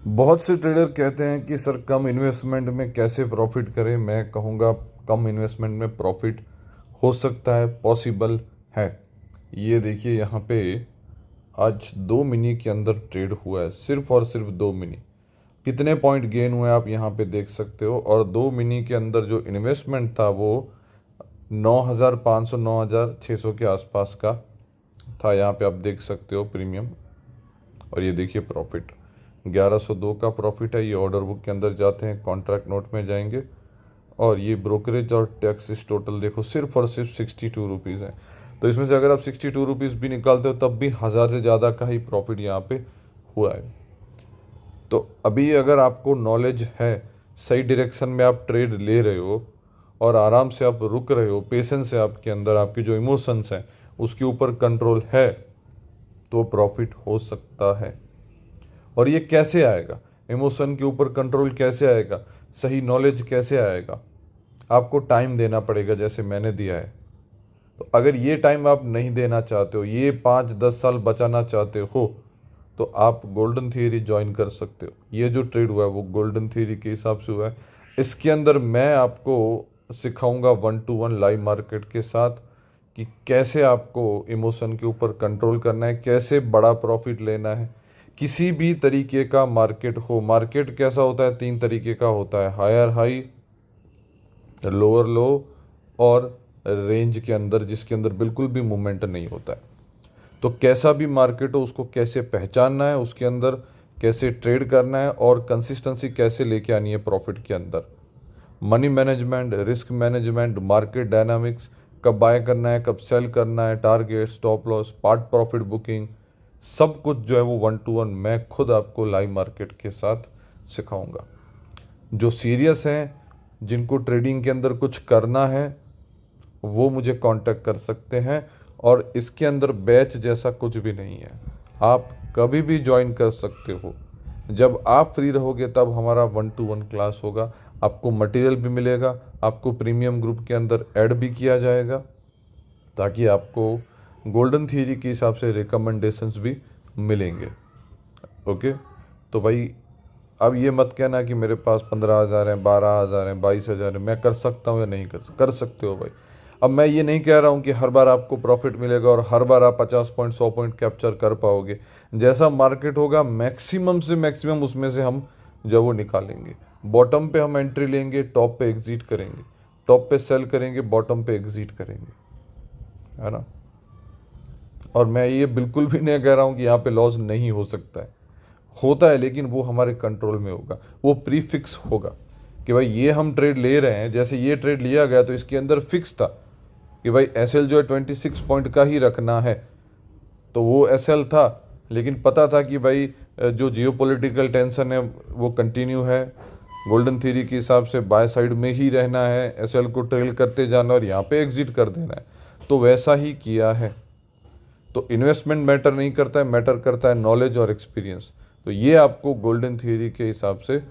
बहुत से ट्रेडर कहते हैं कि सर कम इन्वेस्टमेंट में कैसे प्रॉफिट करें। मैं कहूँगा कम इन्वेस्टमेंट में प्रॉफिट हो सकता है, पॉसिबल है। ये देखिए यहाँ पे आज 2 मिनी के अंदर ट्रेड हुआ है, सिर्फ और सिर्फ 2 मिनी। कितने पॉइंट गेन हुए आप यहाँ पे देख सकते हो। और 2 मिनी के अंदर जो इन्वेस्टमेंट था वो 9,500 9,600 के आसपास का था। यहाँ पे आप देख सकते हो प्रीमियम। और ये देखिए प्रॉफिट 1102 का प्रॉफिट है। ये ऑर्डर बुक के अंदर जाते हैं, कॉन्ट्रैक्ट नोट में जाएंगे और ये ब्रोकरेज और टैक्सेस टोटल देखो सिर्फ और सिर्फ 62 रुपीज़ है। तो इसमें से अगर आप 62 रुपीज़ भी निकालते हो तब भी 1,000 से ज़्यादा का ही प्रॉफिट यहाँ पे हुआ है। तो अभी अगर आपको नॉलेज है, सही डायरेक्शन में आप ट्रेड ले रहे हो और आराम से आप रुक रहे हो, पेशेंस है आपके अंदर, आपके जो इमोशंस हैं उसके ऊपर कंट्रोल है, तो प्रॉफिट हो सकता है। और ये कैसे आएगा, इमोशन के ऊपर कंट्रोल कैसे आएगा, सही नॉलेज कैसे आएगा? आपको टाइम देना पड़ेगा, जैसे मैंने दिया है। तो अगर ये टाइम आप नहीं देना चाहते हो, ये 5-10 साल बचाना चाहते हो, तो आप गोल्डन थियरी ज्वाइन कर सकते हो। ये जो ट्रेड हुआ है वो गोल्डन थियरी के हिसाब से हुआ है। इसके अंदर मैं आपको सिखाऊंगा 1-to-1 लाइव मार्केट के साथ कि कैसे आपको इमोशन के ऊपर कंट्रोल करना है, कैसे बड़ा प्रॉफिट लेना है। किसी भी तरीके का मार्केट हो, मार्केट कैसा होता है, 3 तरीके का होता है, हायर हाई, लोअर लो और रेंज के अंदर, जिसके अंदर बिल्कुल भी मूवमेंट नहीं होता है। तो कैसा भी मार्केट हो उसको कैसे पहचानना है, उसके अंदर कैसे ट्रेड करना है और कंसिस्टेंसी कैसे लेके आनी है प्रॉफिट के अंदर। Money management, risk management, market dynamics, कब बाय करना है, कब सेल करना है, target, stop loss, part profit booking, सब कुछ जो है वो 1-to-1 मैं खुद आपको लाइव मार्केट के साथ सिखाऊंगा। जो सीरियस हैं, जिनको ट्रेडिंग के अंदर कुछ करना है, वो मुझे कांटेक्ट कर सकते हैं। और इसके अंदर बैच जैसा कुछ भी नहीं है, आप कभी भी ज्वाइन कर सकते हो। जब आप फ्री रहोगे तब हमारा 1-to-1 क्लास होगा, आपको मटेरियल भी मिलेगा, आपको प्रीमियम ग्रुप के अंदर ऐड भी किया जाएगा, ताकि आपको गोल्डन थ्योरी के हिसाब से रिकमेंडेशंस भी मिलेंगे। ओके, तो भाई अब ये मत कहना कि मेरे पास 15,000 है, 12,000 है, 22,000 है, मैं कर सकता हूँ या नहीं कर सकते हो भाई। अब मैं ये नहीं कह रहा हूँ कि हर बार आपको प्रॉफिट मिलेगा और हर बार आप 50 पॉइंट 100 पॉइंट कैप्चर कर पाओगे। जैसा मार्केट होगा मैक्सिमम से मैक्सिमम उसमें से हम जब वो निकालेंगे। बॉटम पे हम एंट्री लेंगे, टॉप पे एग्जिट करेंगे, टॉप पे सेल करेंगे, बॉटम पे एग्जिट करेंगे, है ना। और मैं ये बिल्कुल भी नहीं कह रहा हूँ कि यहाँ पे लॉस नहीं हो सकता है, होता है, लेकिन वो हमारे कंट्रोल में होगा, वो प्री फिक्स होगा कि भाई ये हम ट्रेड ले रहे हैं। जैसे ये ट्रेड लिया गया तो इसके अंदर फिक्स था कि भाई एसएल जो है 26 पॉइंट का ही रखना है, तो वो एसएल था। लेकिन पता था कि भाई जो जियोपॉलिटिकल टेंशन है वो कंटिन्यू है, गोल्डन थ्योरी के हिसाब से बाय साइड में ही रहना है, एसएल को ट्रेल करते जाना और यहाँ पे एग्जिट कर देना है, तो वैसा ही किया है। तो इन्वेस्टमेंट मैटर नहीं करता है, मैटर करता है नॉलेज और एक्सपीरियंस। तो ये आपको गोल्डन थ्योरी के हिसाब से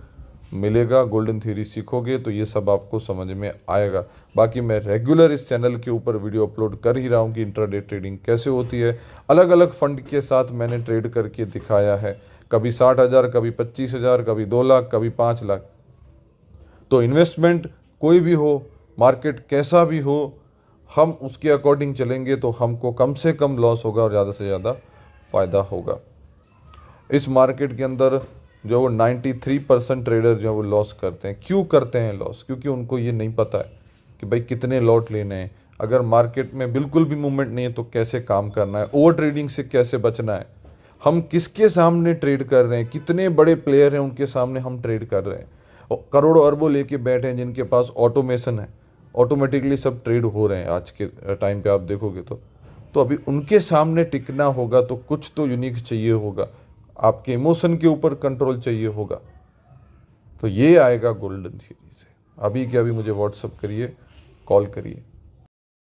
मिलेगा। गोल्डन थ्योरी सीखोगे तो ये सब आपको समझ में आएगा। बाकी मैं रेगुलर इस चैनल के ऊपर वीडियो अपलोड कर ही रहा हूँ कि इंट्राडे ट्रेडिंग कैसे होती है। अलग अलग फंड के साथ मैंने ट्रेड करके दिखाया है, कभी 60,000, कभी 25,000, कभी 2 लाख, कभी 5 लाख। तो इन्वेस्टमेंट कोई भी हो, मार्केट कैसा भी हो, हम उसके अकॉर्डिंग चलेंगे तो हमको कम से कम लॉस होगा और ज़्यादा से ज़्यादा फ़ायदा होगा। इस मार्केट के अंदर जो वो 93% ट्रेडर जो है वो लॉस करते हैं। क्यों करते हैं लॉस? क्योंकि उनको ये नहीं पता है कि भाई कितने लॉट लेने हैं, अगर मार्केट में बिल्कुल भी मूवमेंट नहीं है तो कैसे काम करना है, ओवर ट्रेडिंग से कैसे बचना है, हम किसके सामने ट्रेड कर रहे हैं, कितने बड़े प्लेयर हैं उनके सामने हम ट्रेड कर रहे हैं। और करोड़ों अरबों लेके बैठे हैं जिनके पास ऑटोमेशन है, ऑटोमेटिकली सब ट्रेड हो रहे हैं आज के टाइम पे आप देखोगे तो अभी उनके सामने टिकना होगा तो कुछ तो यूनिक चाहिए होगा, आपके इमोशन के ऊपर कंट्रोल चाहिए होगा। तो ये आएगा गोल्डन थ्योरी से। अभी के अभी मुझे व्हाट्सअप करिए, कॉल करिए।